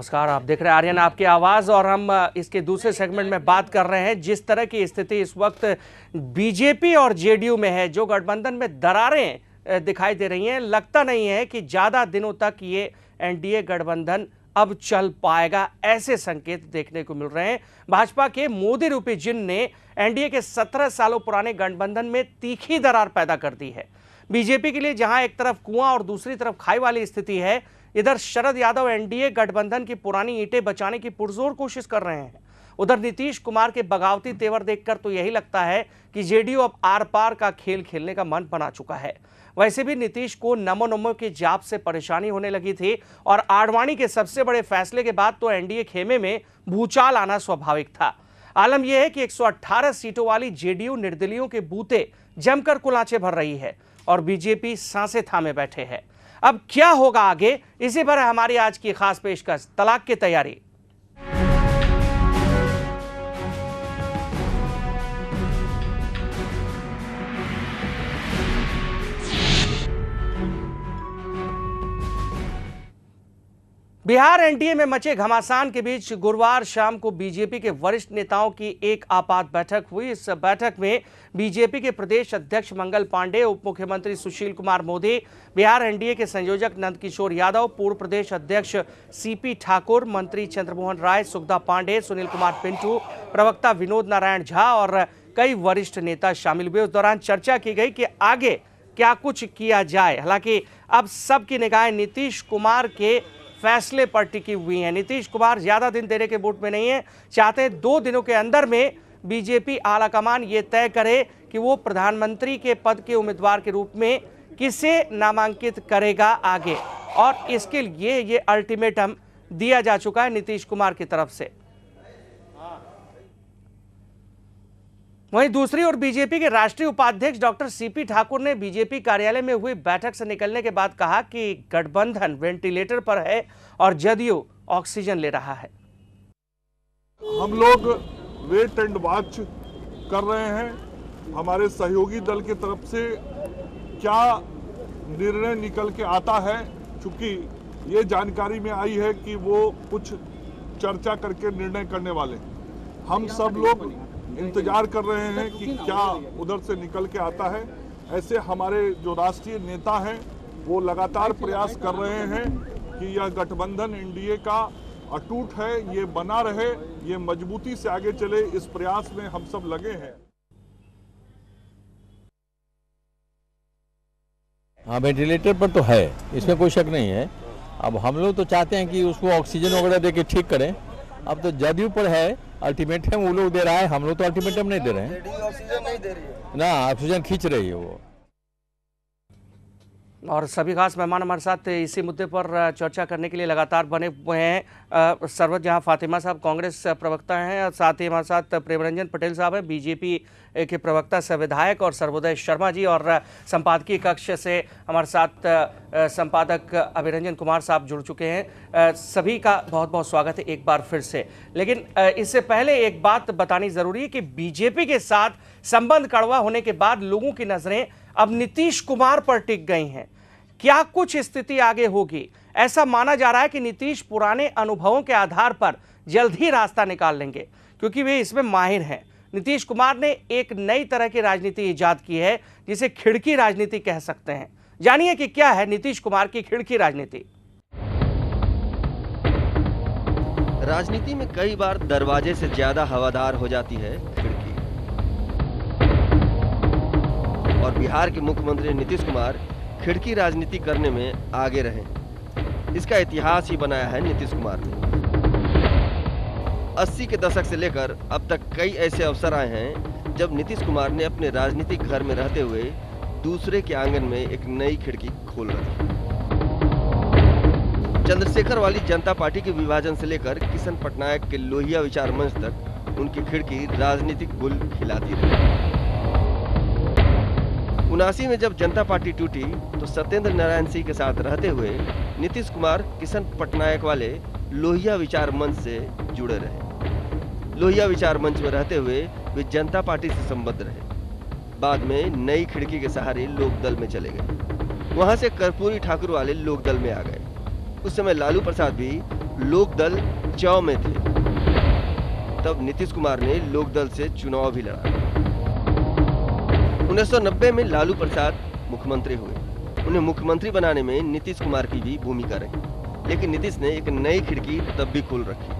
नमस्कार, आप देख रहे हैं आर्यन आपकी आवाज और हम इसके दूसरे सेगमेंट में बात कर रहे हैं। जिस तरह की स्थिति इस वक्त बीजेपी और जेडीयू में है, जो गठबंधन में दरारें दिखाई दे रही हैं, लगता नहीं है कि ज्यादा दिनों तक ये एनडीए गठबंधन अब चल पाएगा। ऐसे संकेत देखने को मिल रहे हैं। भाजपा के मोदी रूपी जिन ने एनडीए के 17 सालों पुराने गठबंधन में तीखी दरार पैदा कर दी है। बीजेपी के लिए जहां एक तरफ कुआं और दूसरी तरफ खाई वाली स्थिति है, इधर शरद यादव एनडीए गठबंधन की पुरानी ईंटें बचाने की पुरजोर कोशिश कर रहे हैं। उधर नीतीश कुमार के बगावती तेवर देखकर तो यही लगता है कि जेडीयू अब आर पार का खेल खेलने का मन बना चुका है। वैसे भी नीतीश को नमो नमो के जाप से परेशानी होने लगी थी और आडवाणी के सबसे बड़े फैसले के बाद तो एनडीए खेमे में भूचाल आना स्वाभाविक था। आलम यह है कि 118 सीटों वाली जेडीयू निर्दलियों के बूते जमकर कुलाचे भर रही है और बीजेपी सांसें थामे बैठे हैं। अब क्या होगा आगे, इसी पर हमारी आज की खास पेशकश तलाक की तैयारी। बिहार एनडीए में मचे घमासान के बीच गुरुवार शाम को बीजेपी के वरिष्ठ नेताओं की एक आपात बैठक हुई। इस बैठक में बीजेपी के प्रदेश अध्यक्ष मंगल पांडे, उप मुख्यमंत्री सुशील कुमार मोदी, बिहार एनडीए के संयोजक नंदकिशोर यादव, पूर्व प्रदेश अध्यक्ष सीपी ठाकुर, मंत्री चंद्रमोहन राय, सुखदा पांडे, सुनील कुमार पिंटू, प्रवक्ता विनोद नारायण झा और कई वरिष्ठ नेता शामिल हुए। उस दौरान चर्चा की गई कि आगे क्या कुछ किया जाए। हालांकि अब सबकी निगाहें नीतीश कुमार के फैसले पर टिकी हुई हैं। नीतीश कुमार ज्यादा दिन देने के मूड में नहीं है, चाहते हैं 2 दिनों के अंदर में बीजेपी आलाकमान ये तय करे कि वो प्रधानमंत्री के पद के उम्मीदवार के रूप में किसे नामांकित करेगा आगे, और इसके लिए ये अल्टीमेटम दिया जा चुका है नीतीश कुमार की तरफ से। वहीं दूसरी ओर बीजेपी के राष्ट्रीय उपाध्यक्ष डॉक्टर सीपी ठाकुर ने बीजेपी कार्यालय में हुई बैठक से निकलने के बाद कहा कि गठबंधन वेंटिलेटर पर है और जदयू ऑक्सीजन ले रहा है। हम लोग वेट एंड वॉच कर रहे हैं। हमारे सहयोगी दल की तरफ से क्या निर्णय निकल के आता है, क्योंकि ये जानकारी में आई है कि वो कुछ चर्चा करके निर्णय करने वाले। हम सब लोग इंतजार कर रहे हैं कि क्या उधर से निकल के आता है। ऐसे हमारे जो राष्ट्रीय नेता हैं वो लगातार प्रयास कर रहे हैं कि यह गठबंधन एनडीए का अटूट है, ये बना रहे, ये मजबूती से आगे चले। इस प्रयास में हम सब लगे हैं। हाँ, वेंटिलेटर पर तो है, इसमें कोई शक नहीं है। अब हम लोग तो चाहते हैं कि उसको ऑक्सीजन वगैरह दे के ठीक करें। अब तो जदयू पर है, अल्टीमेटम वो लोग दे रहा है, हम लोग तो अल्टीमेटम नहीं दे रहे हैं। ऑक्सीजन नहीं दे रही है ना, ऑक्सीजन खींच रही है वो। और सभी खास मेहमान हमारे साथ इसी मुद्दे पर चर्चा करने के लिए लगातार बने हुए हैं। सरवत जहां फातिमा साहब कांग्रेस प्रवक्ता हैं, साथ ही हमारे साथ प्रेमरंजन पटेल साहब हैं, बीजेपी के प्रवक्ता सह विधायक, और सर्वोदय शर्मा जी, और संपादकीय कक्ष से हमारे साथ संपादक अभिरंजन कुमार साहब जुड़ चुके हैं। सभी का बहुत बहुत स्वागत है एक बार फिर से। लेकिन इससे पहले एक बात बतानी जरूरी है कि बीजेपी के साथ संबंध कड़वा होने के बाद लोगों की नजरें अब नीतीश कुमार पर टिक गई हैं। क्या कुछ स्थिति आगे होगी? ऐसा माना जा रहा है कि नीतीश पुराने अनुभवों के आधार पर जल्द ही रास्ता निकाल लेंगे, क्योंकि वे इसमें माहिर हैं। नीतीश कुमार ने एक नई तरह की राजनीति इजाद की है, जिसे खिड़की राजनीति कह सकते हैं। जानिए कि क्या है नीतीश कुमार की खिड़की राजनीति। राजनीति में कई बार दरवाजे से ज्यादा हवादार हो जाती है खिड़की, और बिहार के मुख्यमंत्री नीतीश कुमार खिड़की राजनीति करने में आगे रहे। इसका इतिहास ही बनाया है नीतीश कुमार ने। 80 के दशक से लेकर अब तक कई ऐसे अवसर आए हैं जब नीतीश कुमार ने अपने राजनीतिक घर में रहते हुए दूसरे के आंगन में एक नई खिड़की खोल रखी। चंद्रशेखर वाली जनता पार्टी के विभाजन से लेकर किशन पटनायक के लोहिया विचार मंच तक उनकी खिड़की राजनीतिक गुल खिलाती रही। 79 में जब जनता पार्टी टूटी तो सत्येंद्र नारायण सिंह के साथ रहते हुए नीतीश कुमार किशन पटनायक वाले लोहिया विचार मंच से जुड़े रहे। लोहिया विचार मंच में रहते हुए वे जनता पार्टी से संबद्ध रहे। बाद में नई खिड़की के सहारे लोकदल में चले गए। वहां से कर्पूरी ठाकुर वाले लोकदल में आ गए। उस समय लालू प्रसाद भी लोकदल चौ में थे, तब नीतीश कुमार ने लोकदल से चुनाव भी लड़ा। 1990 में लालू प्रसाद मुख्यमंत्री हुए। उन्हें मुख्यमंत्री बनाने में नीतीश कुमार की भी भूमिका रही, लेकिन नीतीश ने एक नई खिड़की तब भी खोल रखी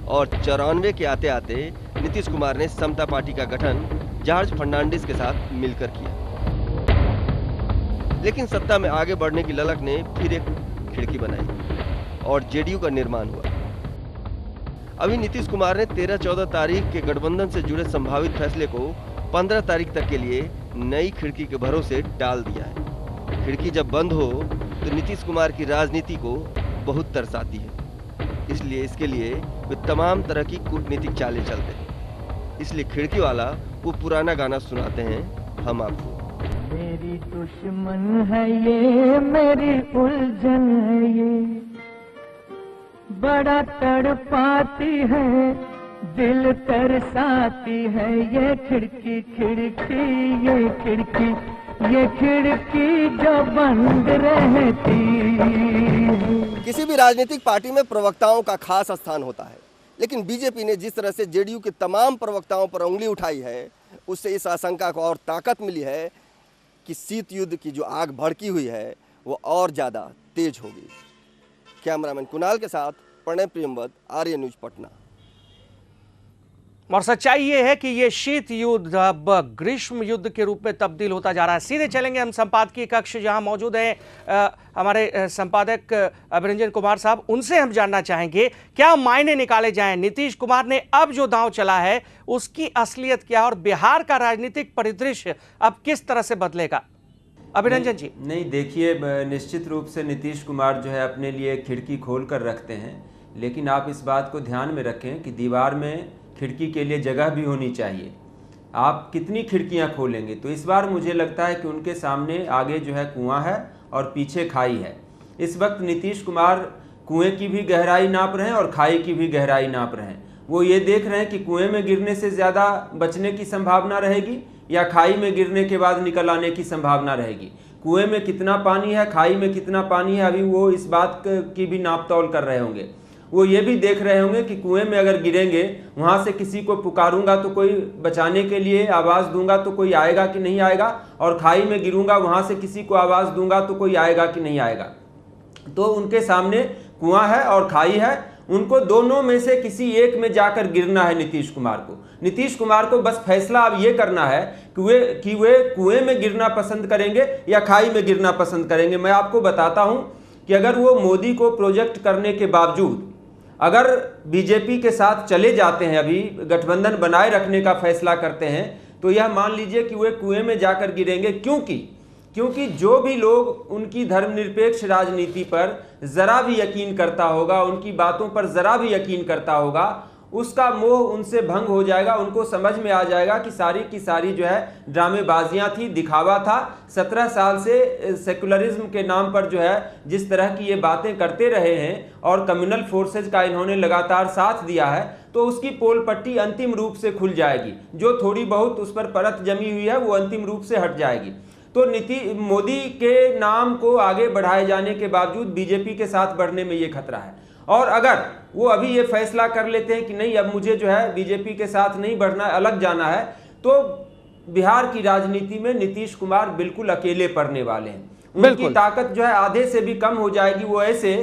और 94 के आते आते नीतीश कुमार ने समता पार्टी का गठन जॉर्ज फर्नांडिस के साथ मिलकर किया। लेकिन सत्ता में आगे बढ़ने की ललक ने फिर एक खिड़की बनाई और जेडीयू का निर्माण हुआ। अभी नीतीश कुमार ने 13-14 तारीख के गठबंधन से जुड़े संभावित फैसले को 15 तारीख तक के लिए नई खिड़की के भरोसे टाल दिया है। खिड़की जब बंद हो तो नीतीश कुमार की राजनीति को बहुत तरसाती है, इसलिए इसके लिए वे तमाम तरह की कूटनीतिक चालें चलते हैं। इसलिए खिड़की वाला वो पुराना गाना सुनाते हैं हम आपको। मेरी दुश्मन है ये, मेरी उलझन है ये, बड़ा तड़पाती है, दिल तरसाती है ये खिड़की खिड़की, ये खिड़की, ये खिड़की जो बंद रहती है। किसी भी राजनीतिक पार्टी में प्रवक्ताओं का खास स्थान होता है, लेकिन बीजेपी ने जिस तरह से जेडीयू के तमाम प्रवक्ताओं पर उंगली उठाई है, उससे इस आशंका को और ताकत मिली है कि शीत युद्ध की जो आग भड़की हुई है वो और ज़्यादा तेज होगी। कैमरामैन कुणाल के साथ प्रणय प्रियमवत, आर्य न्यूज, पटना। और सच्चाई ये है कि ये शीत युद्ध अब ग्रीष्म युद्ध के रूप में तब्दील होता जा रहा है। सीधे चलेंगे हम संपादकीय कक्ष जहां मौजूद हैं हमारे संपादक अभिरंजन कुमार साहब। उनसे हम जानना चाहेंगे क्या मायने निकाले जाएं, नीतीश कुमार ने अब जो दांव चला है उसकी असलियत क्या और बिहार का राजनीतिक परिदृश्य अब किस तरह से बदलेगा। अभिरंजन जी। नहीं देखिए, निश्चित रूप से नीतीश कुमार जो है अपने लिए खिड़की खोल कर रखते हैं, लेकिन आप इस बात को ध्यान में रखें कि दीवार में खिड़की के लिए जगह भी होनी चाहिए। आप कितनी खिड़कियां खोलेंगे? तो इस बार मुझे लगता है कि उनके सामने आगे जो है कुआं है और पीछे खाई है। इस वक्त नीतीश कुमार कुएं की भी गहराई नाप रहे हैं और खाई की भी गहराई नाप रहे हैं। वो ये देख रहे हैं कि कुएं में गिरने से ज़्यादा बचने की संभावना रहेगी या खाई में गिरने के बाद निकल आने की संभावना रहेगी। कुएं में कितना पानी है, खाई में कितना पानी है, अभी वो इस बात की भी नाप तौल कर रहे होंगे। वो ये भी देख रहे होंगे कि कुएं में अगर गिरेंगे, वहाँ से किसी को पुकारूंगा तो कोई बचाने के लिए आवाज़ दूंगा तो कोई आएगा कि नहीं आएगा, और खाई में गिरूंगा वहाँ से किसी को आवाज़ दूंगा तो कोई आएगा कि नहीं आएगा। तो उनके सामने कुआं है और खाई है, उनको दोनों में से किसी एक में जाकर गिरना है नीतीश कुमार को। नीतीश कुमार को बस फैसला अब ये करना है कि वे कुएं में गिरना पसंद करेंगे या खाई में गिरना पसंद करेंगे। मैं आपको बताता हूं कि अगर वो मोदी को प्रोजेक्ट करने के बावजूद अगर बीजेपी के साथ चले जाते हैं, अभी गठबंधन बनाए रखने का फैसला करते हैं, तो यह मान लीजिए कि वे कुएं में जाकर गिरेंगे। क्योंकि जो भी लोग उनकी धर्मनिरपेक्ष राजनीति पर जरा भी यकीन करता होगा, उनकी बातों पर जरा भी यकीन करता होगा, उसका मोह उनसे भंग हो जाएगा। उनको समझ में आ जाएगा कि सारी की सारी जो है ड्रामेबाजियां थी, दिखावा था। 17 साल से सेकुलरिज्म के नाम पर जो है जिस तरह की ये बातें करते रहे हैं और कम्युनल फोर्सेज का इन्होंने लगातार साथ दिया है, तो उसकी पोल पट्टी अंतिम रूप से खुल जाएगी। जो थोड़ी बहुत उस पर परत जमी हुई है वो अंतिम रूप से हट जाएगी। तो मोदी के नाम को आगे बढ़ाए जाने के बावजूद बीजेपी के साथ बढ़ने में ये खतरा है। और अगर वो अभी ये फैसला कर लेते हैं कि नहीं, अब मुझे जो है बीजेपी के साथ नहीं बढ़ना है, अलग जाना है, तो बिहार की राजनीति में नीतीश कुमार बिल्कुल अकेले पड़ने वाले हैं। उनकी ताकत जो है आधे से भी कम हो जाएगी। वो ऐसे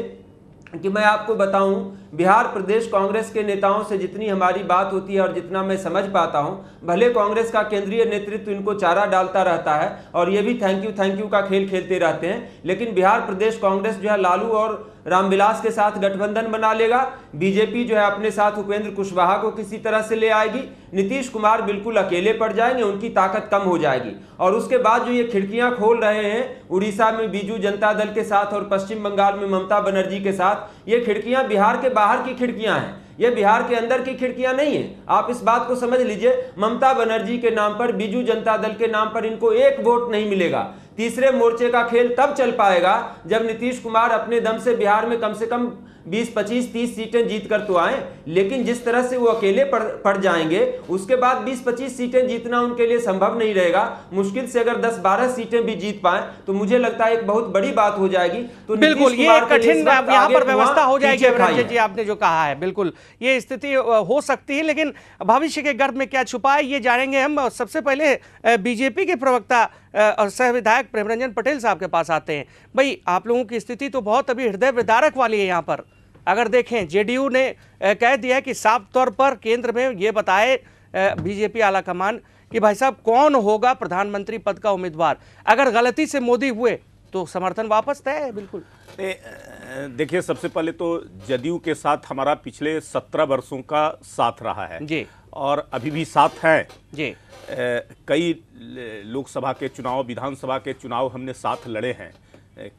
कि मैं आपको बताऊं, बिहार प्रदेश कांग्रेस के नेताओं से जितनी हमारी बात होती है और जितना मैं समझ पाता हूं, भले कांग्रेस का केंद्रीय नेतृत्व इनको चारा डालता रहता है और ये भी थैंक यू का खेल खेलते रहते हैं, लेकिन बिहार प्रदेश कांग्रेस जो है लालू और रामविलास के साथ गठबंधन बना लेगा। बीजेपी जो है अपने साथ उपेंद्र कुशवाहा को किसी तरह से ले आएगी। नीतीश कुमार बिल्कुल अकेले पड़ जाएंगे, उनकी ताकत कम हो जाएगी। और उसके बाद जो ये खिड़कियां खोल रहे हैं उड़ीसा में बीजू जनता दल के साथ और पश्चिम बंगाल में ममता बनर्जी के साथ, ये खिड़कियां बिहार के बाहर की खिड़कियां हैं, ये बिहार के अंदर की खिड़कियां नहीं है। आप इस बात को समझ लीजिए, ममता बनर्जी के नाम पर, बीजू जनता दल के नाम पर इनको एक वोट नहीं मिलेगा। तीसरे मोर्चे का खेल तब चल पाएगा जब नीतीश कुमार अपने दम से बिहार में कम से कम 20, 25, 30 सीटें जीत कर तो आए, लेकिन जिस तरह से वो अकेले पड़ जाएंगे उसके बाद 20, 25 सीटें जीतना उनके लिए संभव नहीं रहेगा। मुश्किल से अगर 10, 12 सीटें भी जीत पाए तो मुझे लगता है एक बहुत बड़ी बात हो जाएगी। तो बिल्कुल ये कठिन यहाँ पर व्यवस्था हो जाएगी। रंजन जी आपने जो कहा है बिल्कुल ये स्थिति हो सकती है, लेकिन भविष्य के गर्भ में क्या छुपा है ये जानेंगे हम। सबसे पहले बीजेपी के प्रवक्ता और सह विधायक प्रेमरंजन पटेल साहब के पास आते हैं। भाई आप लोगों की स्थिति तो बहुत अभी हृदय विदारक वाली है। यहाँ पर अगर देखें जेडीयू ने कह दिया कि साफ तौर पर केंद्र में ये बताए बीजेपी आला कमान कि भाई साहब कौन होगा प्रधानमंत्री पद का उम्मीदवार, अगर गलती से मोदी हुए तो समर्थन वापस तय है। बिल्कुल देखिए, सबसे पहले तो जदयू के साथ हमारा पिछले 17 वर्षों का साथ रहा है जी, और अभी भी साथ है जी। कई लोकसभा के चुनाव, विधानसभा के चुनाव हमने साथ लड़े हैं।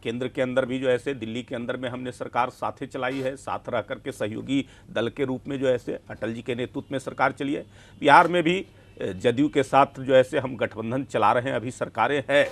केंद्र के अंदर भी जो ऐसे, दिल्ली के अंदर में हमने सरकार साथे चलाई है, साथ रह करके सहयोगी दल के रूप में जो ऐसे अटल जी के नेतृत्व में सरकार चली है। बिहार में भी जदयू के साथ जो ऐसे हम गठबंधन चला रहे हैं, अभी सरकारें हैं।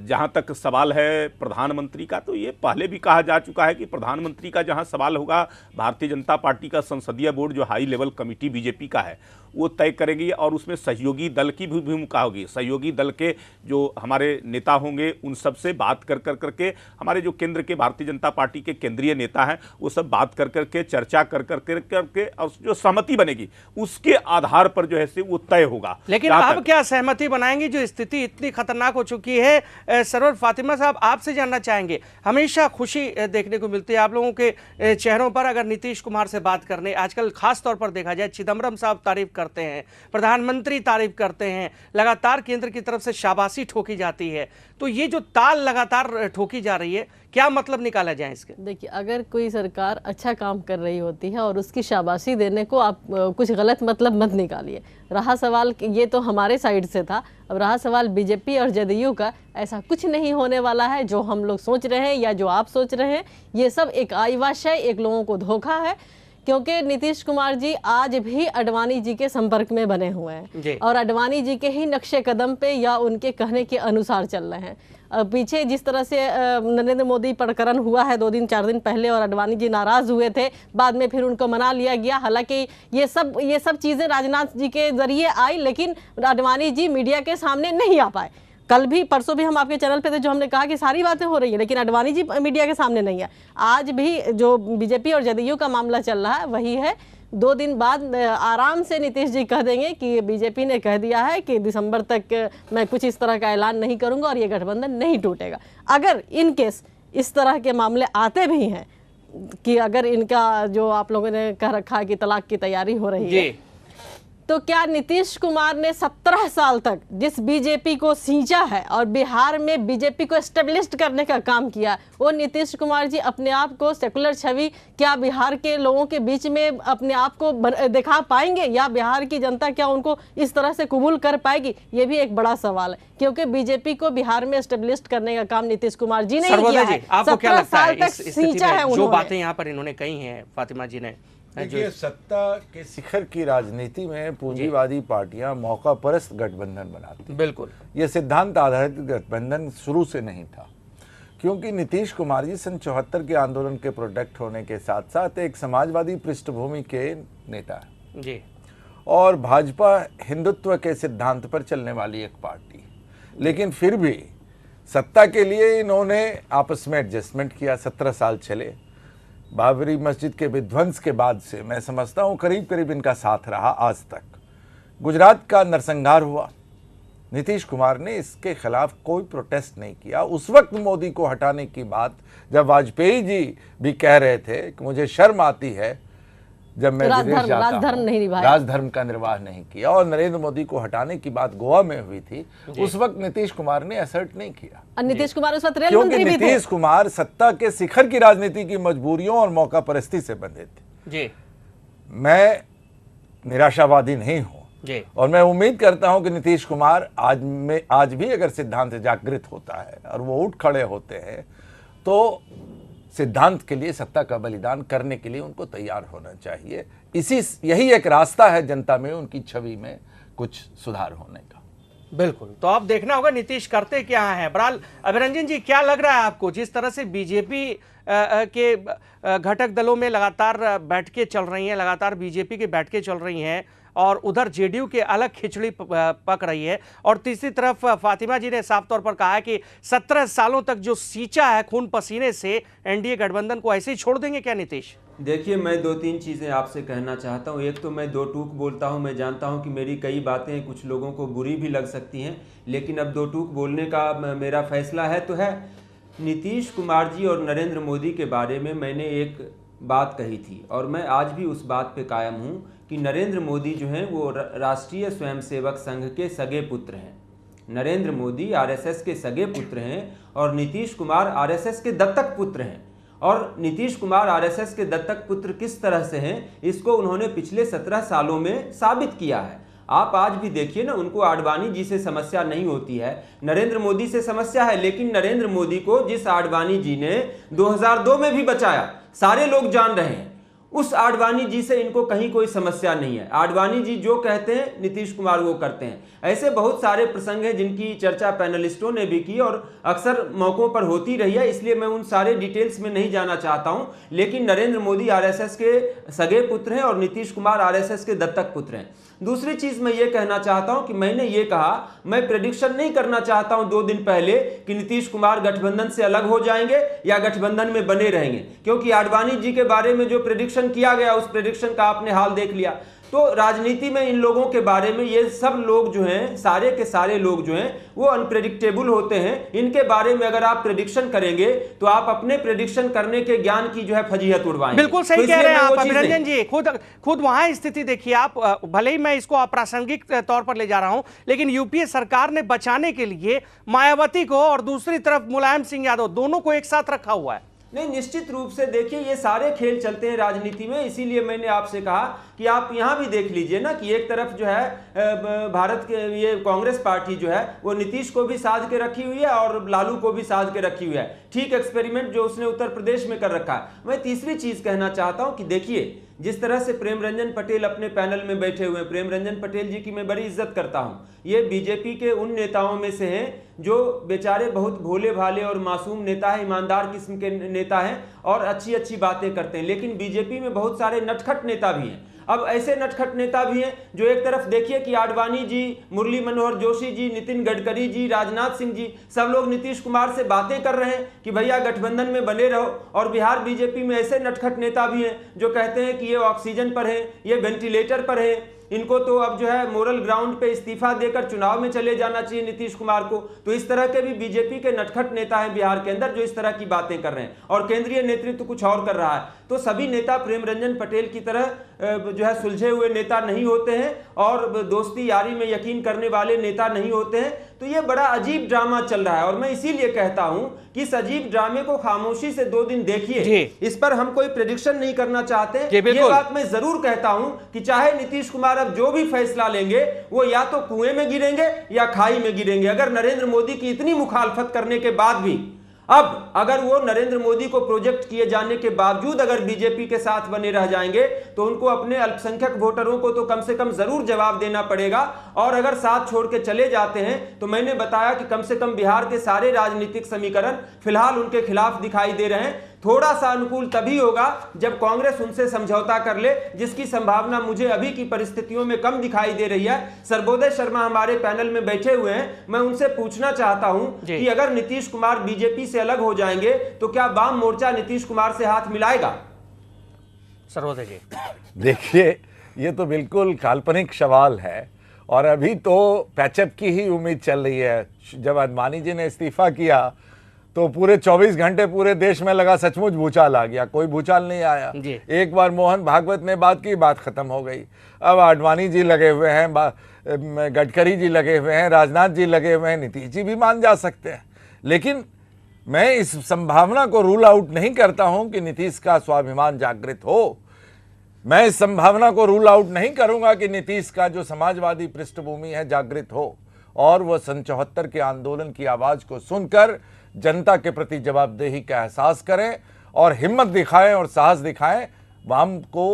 जहाँ तक सवाल है प्रधानमंत्री का, तो ये पहले भी कहा जा चुका है कि प्रधानमंत्री का जहाँ सवाल होगा भारतीय जनता पार्टी का संसदीय बोर्ड जो हाई लेवल कमेटी बीजेपी का है वो तय करेगी, और उसमें सहयोगी दल की भी भूमिका होगी। सहयोगी दल के जो हमारे नेता होंगे उन सब से बात कर करके, हमारे जो केंद्र के भारतीय जनता पार्टी के केंद्रीय नेता हैं वो सब बात कर करके, चर्चा कर करके और जो सहमति बनेगी उसके आधार पर जो है से वो तय होगा। लेकिन अब क्या सहमति बनाएंगे? जो स्थिति इतनी खतरनाक हो चुकी है। सरवर फातिमा साहब आपसे जानना चाहेंगे, हमेशा खुशी देखने को मिलती है आप लोगों के चेहरों पर अगर नीतीश कुमार से बात करने, आजकल खास तौर पर देखा जाए चिदम्बरम साहब तारीफ करते हैं, प्रधानमंत्री तारीफ करते हैं, लगातार केंद्र की तरफ से शाबाशी ठोकी जाती है। तो ये जो ताल लगातार ठोकी जा रही है, क्या मतलब निकाला जाए इसके? देखिए, अगर कोई सरकार अच्छा काम कर रही होती है और उसकी शाबाशी देने को आप कुछ गलत मतलब मत निकालिए। रहा सवाल, ये तो हमारे साइड से था, अब रहा सवाल बीजेपी और जदयू का, ऐसा कुछ नहीं होने वाला है जो हम लोग सोच रहे हैं या जो आप सोच रहे हैं। ये सब एक आईवाश है, एक लोगों को धोखा है, क्योंकि नीतीश कुमार जी आज भी अडवाणी जी के संपर्क में बने हुए हैं और अडवाणी जी के ही नक्शे कदम पे या उनके कहने के अनुसार चल रहे हैं। पीछे जिस तरह से नरेंद्र मोदी प्रकरण हुआ है 2 दिन 4 दिन पहले और अडवाणी जी नाराज हुए थे, बाद में फिर उनको मना लिया गया। हालांकि ये सब चीज़ें राजनाथ जी के जरिए आई, लेकिन अडवाणी जी मीडिया के सामने नहीं आ पाए। कल भी परसों भी हम आपके चैनल पे थे जो हमने कहा कि सारी बातें हो रही है, लेकिन अडवाणी जी मीडिया के सामने नहीं है। आज भी जो बीजेपी और जदयू का मामला चल रहा है वही है। 2 दिन बाद आराम से नीतीश जी कह देंगे कि बीजेपी ने कह दिया है कि दिसंबर तक मैं कुछ इस तरह का ऐलान नहीं करूंगा और ये गठबंधन नहीं टूटेगा। अगर इन केस इस तरह के मामले आते भी हैं कि अगर इनका जो आप लोगों ने कह रखा है कि तलाक की तैयारी हो रही है, तो क्या नीतीश कुमार ने 17 साल तक जिस बीजेपी को सींचा है और बिहार में बीजेपी को एस्टेब्लिश करने का काम किया, वो नीतीश कुमार जी अपने आप को सेकुलर छवि क्या बिहार के लोगों के बीच में अपने आप को दिखा पाएंगे, या बिहार की जनता क्या उनको इस तरह से कबूल कर पाएगी? ये भी एक बड़ा सवाल है, क्योंकि बीजेपी को बिहार में एस्टेब्लिश करने का काम नीतीश कुमार जी ने किया है। आपको क्या लगता है इस स्थिति में जो बातें यहाँ पर इन्होंने कही हैं फातिमा जी ने? देखिए, सत्ता के शिखर की राजनीति में पूंजीवादी पार्टियां मौका परस्त गठबंधन बनाती। बिल्कुल, ये सिद्धांत आधारित गठबंधन शुरू से नहीं था, क्योंकि नीतीश कुमार जी सन 74 के आंदोलन के प्रोडक्ट होने के साथ साथ एक समाजवादी पृष्ठभूमि के नेता है जी, और भाजपा हिंदुत्व के सिद्धांत पर चलने वाली एक पार्टी। लेकिन फिर भी सत्ता के लिए इन्होंने आपस में एडजस्टमेंट किया। 17 साल चले। बाबरी मस्जिद के विध्वंस के बाद से मैं समझता हूँ करीब करीब इनका साथ रहा आज तक। गुजरात का नरसंहार हुआ, नीतीश कुमार ने इसके खिलाफ कोई प्रोटेस्ट नहीं किया। उस वक्त मोदी को हटाने की बात जब वाजपेयी जी भी कह रहे थे कि मुझे शर्म आती है जब मैं विदेश जाता हूं, राजधर्म का निर्वाह नहीं किया, और नरेंद्र मोदी को हटाने की बात गोवा में हुई थी, उस वक्त नीतीश कुमार ने असर्ट नहीं किया। नीतीश कुमार उस वक्त रेल क्योंकि मंत्री भी थे। नीतीश कुमार सत्ता के शिखर की राजनीति की मजबूरियों और मौका परस्ती से बंधे थे जी। मैं निराशावादी नहीं हूं और मैं उम्मीद करता हूं कि नीतीश कुमार आज भी अगर सिद्धांत जागृत होता है और वो उठ खड़े होते हैं तो सिद्धांत के लिए सत्ता का बलिदान करने के लिए उनको तैयार होना चाहिए। यही एक रास्ता है जनता में उनकी छवि में कुछ सुधार होने का। बिल्कुल, तो अब देखना होगा नीतीश करते क्या है। बहरहाल अभिरंजन जी, क्या लग रहा है आपको, जिस तरह से बीजेपी के घटक दलों में लगातार बैठकें चल रही हैं, लगातार बीजेपी की बैठकें चल रही हैं और उधर जेडीयू के अलग खिचड़ी पक रही है, और तीसरी तरफ फातिमा जी ने साफ तौर पर कहा है कि 17 सालों तक जो सींचा है खून पसीने से एनडीए गठबंधन को ऐसे ही छोड़ देंगे क्या नीतीश? देखिए, मैं 2-3 चीज़ें आपसे कहना चाहता हूँ। एक तो मैं 2 टूक बोलता हूँ। मैं जानता हूँ कि मेरी कई बातें कुछ लोगों को बुरी भी लग सकती हैं, लेकिन अब 2 टूक बोलने का मेरा फैसला है तो है। नीतीश कुमार जी और नरेंद्र मोदी के बारे में मैंने एक बात कही थी और मैं आज भी उस बात पे कायम हूँ कि नरेंद्र मोदी जो हैं वो राष्ट्रीय स्वयंसेवक संघ के सगे पुत्र हैं। नरेंद्र मोदी आरएसएस के सगे पुत्र हैं और नीतीश कुमार आरएसएस के दत्तक पुत्र हैं। और नीतीश कुमार आरएसएस के दत्तक पुत्र किस तरह से हैं, इसको उन्होंने पिछले 17 सालों में साबित किया है। आप आज भी देखिए ना, उनको आडवाणी जी से समस्या नहीं होती है, नरेंद्र मोदी से समस्या है। लेकिन नरेंद्र मोदी को जिस आडवाणी जी ने 2002 में भी बचाया, सारे लोग जान रहे हैं, उस आडवाणी जी से इनको कहीं कोई समस्या नहीं है। आडवाणी जी जो कहते हैं नीतीश कुमार वो करते हैं। ऐसे बहुत सारे प्रसंग हैं जिनकी चर्चा पैनलिस्टों ने भी की और अक्सर मौकों पर होती रही है, इसलिए मैं उन सारे डिटेल्स में नहीं जाना चाहता हूं। लेकिन नरेंद्र मोदी आरएसएस के सगे पुत्र हैं और नीतीश कुमार आरएसएस के दत्तक पुत्र हैं। दूसरी चीज मैं ये कहना चाहता हूं कि मैंने ये कहा, मैं प्रेडिक्शन नहीं करना चाहता हूं 2 दिन पहले कि नीतीश कुमार गठबंधन से अलग हो जाएंगे या गठबंधन में बने रहेंगे, क्योंकि आडवाणी जी के बारे में जो प्रेडिक्शन किया गया उस प्रेडिक्शन का आपने हाल देख लिया। तो राजनीति में इन लोगों के बारे में, ये सब लोग जो हैं, सारे के सारे लोग जो हैं वो अनप्रेडिक्टेबल होते हैं। इनके बारे में अगर आप प्रेडिक्शन करेंगे तो आप अपने प्रेडिक्शन करने के ज्ञान की जो है फजीहत उड़वाएंगे। बिल्कुल सही कह रहे हैं आप अभिरंजन जी। खुद वहां स्थिति देखिए आप, भले ही मैं इसको अप्रासंगिक तौर पर ले जा रहा हूं, लेकिन यूपीए सरकार ने बचाने के लिए मायावती को और दूसरी तरफ मुलायम सिंह यादव, दोनों को एक साथ रखा हुआ है। नहीं, निश्चित रूप से देखिए, ये सारे खेल चलते हैं राजनीति में। इसीलिए मैंने आपसे कहा कि आप यहां भी देख लीजिए ना कि एक तरफ जो है भारत के ये कांग्रेस पार्टी जो है वो नीतीश को भी साध के रखी हुई है और लालू को भी साध के रखी हुई है। ठीक एक्सपेरिमेंट जो उसने उत्तर प्रदेश में कर रखा है। मैं तीसरी चीज कहना चाहता हूं कि देखिए, जिस तरह से प्रेम रंजन पटेल अपने पैनल में बैठे हुए हैं, प्रेम रंजन पटेल जी की मैं बड़ी इज्जत करता हूं। ये बीजेपी के उन नेताओं में से हैं जो बेचारे बहुत भोले भाले और मासूम नेता है, ईमानदार किस्म के नेता हैं और अच्छी अच्छी बातें करते हैं। लेकिन बीजेपी में बहुत सारे नटखट नेता भी हैं। अब ऐसे नटखट नेता भी हैं जो एक तरफ देखिए कि आडवाणी जी, मुरली मनोहर जोशी जी, नितिन गडकरी जी, राजनाथ सिंह जी, सब लोग नीतीश कुमार से बातें कर रहे हैं कि भैया गठबंधन में बने रहो। और बिहार बीजेपी में ऐसे नटखट नेता भी हैं जो कहते हैं कि ये ऑक्सीजन पर है, ये वेंटिलेटर पर है, इनको तो अब जो है मोरल ग्राउंड पे इस्तीफा देकर चुनाव में चले जाना चाहिए नीतीश कुमार को। तो इस तरह के भी बीजेपी के नटखट नेता हैं बिहार के अंदर जो इस तरह की बातें कर रहे हैं और केंद्रीय नेतृत्व कुछ और कर रहा है। तो सभी नेता प्रेम रंजन पटेल की तरह जो है सुलझे हुए नेता नहीं होते हैं और दोस्ती यारी में यकीन करने वाले नेता नहीं होते हैं। तो ये बड़ा अजीब ड्रामा चल रहा है और मैं इसीलिए कहता हूं कि इस अजीब ड्रामे को खामोशी से 2 दिन देखिए। इस पर हम कोई प्रेडिक्शन नहीं करना चाहते। ये बात मैं जरूर कहता हूं कि चाहे नीतीश कुमार अब जो भी फैसला लेंगे वो या तो कुएं में गिरेंगे या खाई में गिरेंगे। अगर नरेंद्र मोदी की इतनी मुखालफत करने के बाद भी, अब अगर वो नरेंद्र मोदी को प्रोजेक्ट किए जाने के बावजूद अगर बीजेपी के साथ बने रह जाएंगे तो उनको अपने अल्पसंख्यक वोटरों को तो कम से कम जरूर जवाब देना पड़ेगा। और अगर साथ छोड़ के चले जाते हैं तो मैंने बताया कि कम से कम बिहार के सारे राजनीतिक समीकरण फिलहाल उनके खिलाफ दिखाई दे रहे हैं। थोड़ा सा अनुकूल तभी होगा जब कांग्रेस उनसे समझौता कर ले, जिसकी संभावना मुझे अभी की परिस्थितियों में कम दिखाई दे रही है। सर्वोदय शर्मा हमारे पैनल में बैठे हुए हैं, मैं उनसे पूछना चाहता हूं कि अगर नीतीश कुमार बीजेपी से अलग हो जाएंगे तो क्या वाम मोर्चा नीतीश कुमार से हाथ मिलाएगा? सर्वोदय जी, देखिए, ये तो बिल्कुल काल्पनिक सवाल है और अभी तो पैचअप की ही उम्मीद चल रही है। जब आडवाणी जी ने इस्तीफा किया तो पूरे 24 घंटे पूरे देश में लगा सचमुच भूचाल आ गया, कोई भूचाल नहीं आया। एक बार मोहन भागवत ने बात की, बात खत्म हो गई। अब आडवाणी जी लगे हुए हैं, गडकरी जी लगे हुए हैं, राजनाथ जी लगे हुए हैं, नीतीश जी भी मान जा सकते हैं। लेकिन मैं इस संभावना को रूल आउट नहीं करता हूं कि नीतीश का स्वाभिमान जागृत हो। मैं इस संभावना को रूल आउट नहीं करूंगा कि नीतीश का जो समाजवादी पृष्ठभूमि है जागृत हो और वह सन 74 के आंदोलन की आवाज को सुनकर जनता के प्रति जवाबदेही का एहसास करें और हिम्मत दिखाएं और साहस दिखाएं। वाम को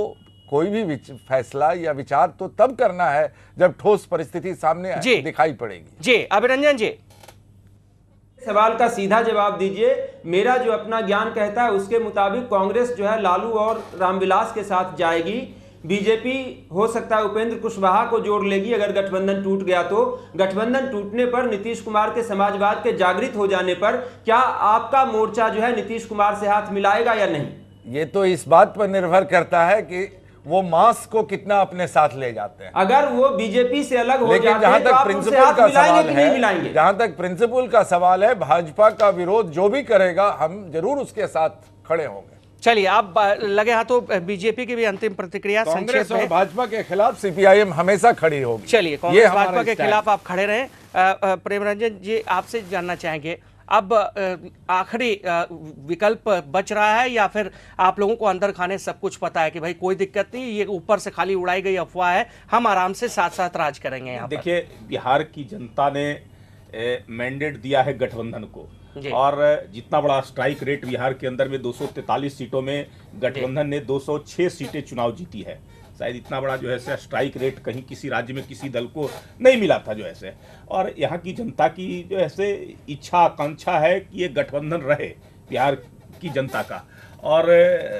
कोई भी फैसला या विचार तो तब करना है जब ठोस परिस्थिति सामने दिखाई पड़ेगी। जी अभिरंजन जी, सवाल का सीधा जवाब दीजिए। मेरा जो अपना ज्ञान कहता है उसके मुताबिक कांग्रेस जो है लालू और रामविलास के साथ जाएगी। बीजेपी हो सकता है उपेंद्र कुशवाहा को जोड़ लेगी अगर गठबंधन टूट गया तो। गठबंधन टूटने पर नीतीश कुमार के समाजवाद के जागृत हो जाने पर क्या आपका मोर्चा जो है नीतीश कुमार से हाथ मिलाएगा या नहीं? ये तो इस बात पर निर्भर करता है कि वो मास को कितना अपने साथ ले जाते हैं। अगर वो बीजेपी से अलग हो लेकिन जाते हैं तो आप उनसे हाथ मिलाएंगे कि नहीं मिलाएंगे? जहां तक प्रिंसिपल का सवाल है, भाजपा का विरोध जो भी करेगा हम जरूर उसके साथ खड़े होंगे। चलिए आप लगे हाथों बीजेपी की भी अंतिम प्रतिक्रिया कांग्रेस और भाजपा के खिलाफ सीपीआईएम हमेशा खड़ी होगी। चलिए कांग्रेस भाजपा के खिलाफ आप खड़े रहें। प्रेमरंजन जी आपसे जानना चाहेंगे, अब आखिरी विकल्प बच रहा है या फिर आप लोगों को अंदर खाने सब कुछ पता है कि भाई कोई दिक्कत नहीं, ये ऊपर से खाली उड़ाई गई अफवाह है, हम आराम से साथ साथ राज करेंगे? यहाँ देखिए, बिहार की जनता ने मैंडेट दिया है गठबंधन को, और जितना बड़ा स्ट्राइक रेट बिहार के अंदर में 243 सीटों में गठबंधन ने 206 सीटें चुनाव जीती है। शायद इतना बड़ा जो है स्ट्राइक रेट कहीं किसी राज्य में किसी दल को नहीं मिला था जो है। और यहाँ की जनता की जो है इच्छा आकांक्षा है कि ये गठबंधन रहे बिहार की जनता का, और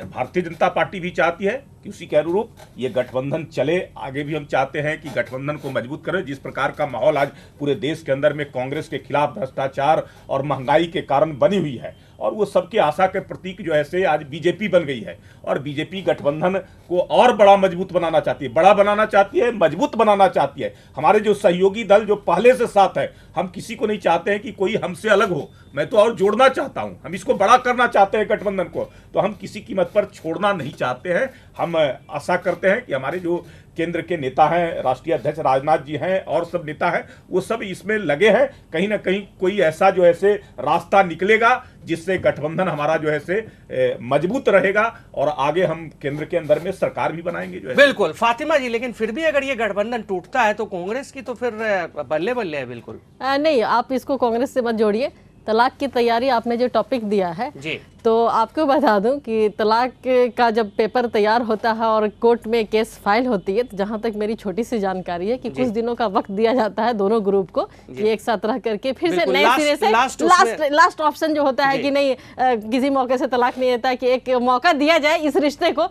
भारतीय जनता पार्टी भी चाहती है कि उसी के अनुरूप ये गठबंधन चले। आगे भी हम चाहते हैं कि गठबंधन को मजबूत करें। जिस प्रकार का माहौल आज पूरे देश के अंदर में कांग्रेस के खिलाफ भ्रष्टाचार और महंगाई के कारण बनी हुई है, और वो सबके आशा के प्रतीक जो है आज बीजेपी बन गई है, और बीजेपी गठबंधन को और बड़ा मजबूत बनाना चाहती है, बड़ा बनाना चाहती है, मजबूत बनाना चाहती है। हमारे जो सहयोगी दल जो पहले से साथ है, हम किसी को नहीं चाहते हैं कि कोई हमसे अलग हो, मैं तो और जोड़ना चाहता हूं, हम इसको बड़ा करना चाहते हैं गठबंधन को, तो हम किसी कीमत पर छोड़ना नहीं चाहते हैं। हम आशा करते हैं कि हमारे जो केंद्र के नेता हैं, राष्ट्रीय अध्यक्ष राजनाथ जी हैं और सब नेता हैं, वो सब इसमें लगे हैं। कहीं ना कहीं कोई ऐसा जो है रास्ता निकलेगा जिससे गठबंधन हमारा जो है मजबूत रहेगा, और आगे हम केंद्र के अंदर में सरकार भी बनाएंगे जो है। बिल्कुल फातिमा जी, लेकिन फिर भी अगर ये गठबंधन टूटता है तो कांग्रेस की तो फिर बल्ले बल्ले है। बिल्कुल नहीं, आप इसको कांग्रेस से मत जोड़िए। तलाक की तैयारी आपने जो टॉपिक दिया है जी, तो आपको बता दूं कि तलाक का जब पेपर तैयार होता है और कोर्ट में केस फाइल होती है, तो जहां तक मेरी छोटी सी जानकारी है कि कुछ दिनों का वक्त दिया जाता है दोनों ग्रुप को कि एक साथ रह करके फिर से नए सिरे से लास्ट ऑप्शन जो होता है कि नहीं किसी मौके से तलाक नहीं देता, कि एक मौका दिया जाए इस रिश्ते को।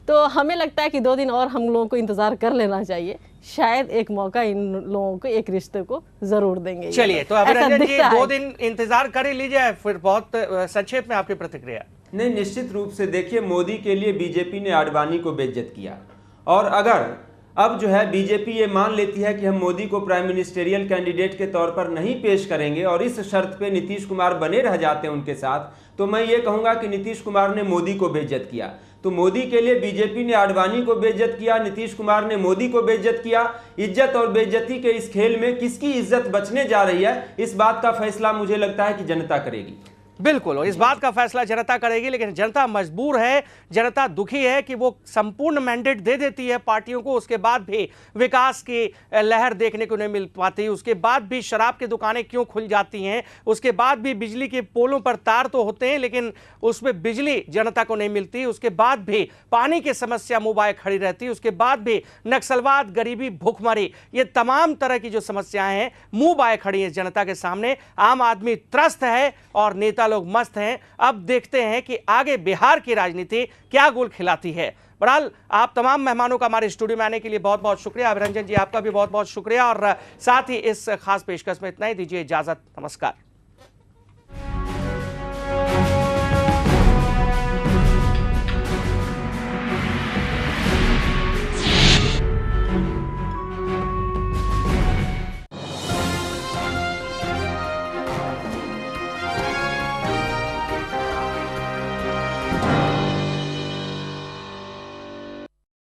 तो हमें लगता है कि 2 दिन और हम लोगों को इंतजार कर लेना चाहिए, शायद एक मौका इन लोगों को एक रिश्ते को जरूर देंगे। चलिए तो अभिरंजन जी 2 दिन इंतजार कर ही लीजिए। फिर बहुत संक्षेप में आपकी प्रतिक्रिया। नहीं, निश्चित रूप से देखिए, मोदी के लिए बीजेपी ने आडवाणी को बेइज्जत किया, और अगर अब जो है बीजेपी ये मान लेती है कि हम मोदी को प्राइम मिनिस्टेरियल कैंडिडेट के तौर पर नहीं पेश करेंगे और इस शर्त पे नीतीश कुमार बने रह जाते हैं उनके साथ, तो मैं ये कहूँगा कि नीतीश कुमार ने मोदी को बेइज्जत किया। तो मोदी के लिए बीजेपी ने आडवाणी को बेइज्जत किया, नीतीश कुमार ने मोदी को बेइज्जत किया। इज्जत और बेइज्जती के इस खेल में किसकी इज्जत बचने जा रही है, इस बात का फैसला मुझे लगता है कि जनता करेगी। बिल्कुल, इस बात का फैसला जनता करेगी, लेकिन जनता मजबूर है, जनता दुखी है कि वो संपूर्ण मैंडेट दे देती है पार्टियों को, उसके बाद भी विकास की लहर देखने को नहीं मिल पाती, उसके बाद भी शराब की दुकानें क्यों खुल जाती हैं, उसके बाद भी बिजली के पोलों पर तार तो होते हैं लेकिन उसमें बिजली जनता को नहीं मिलती, उसके बाद भी पानी की समस्या मुंह बाए खड़ी रहती, उसके बाद भी नक्सलवाद, गरीबी, भूखमरी, ये तमाम तरह की जो समस्याएं हैं मुंह बाए खड़ी हैं जनता के सामने। आम आदमी त्रस्त है और नेता लोग मस्त हैं। अब देखते हैं कि आगे बिहार की राजनीति क्या गोल खिलाती है। बहरहाल आप तमाम मेहमानों का हमारे स्टूडियो में आने के लिए बहुत बहुत शुक्रिया। अभिरंजन जी आपका भी बहुत बहुत शुक्रिया, और साथ ही इस खास पेशकश में इतना ही। दीजिए इजाजत, नमस्कार।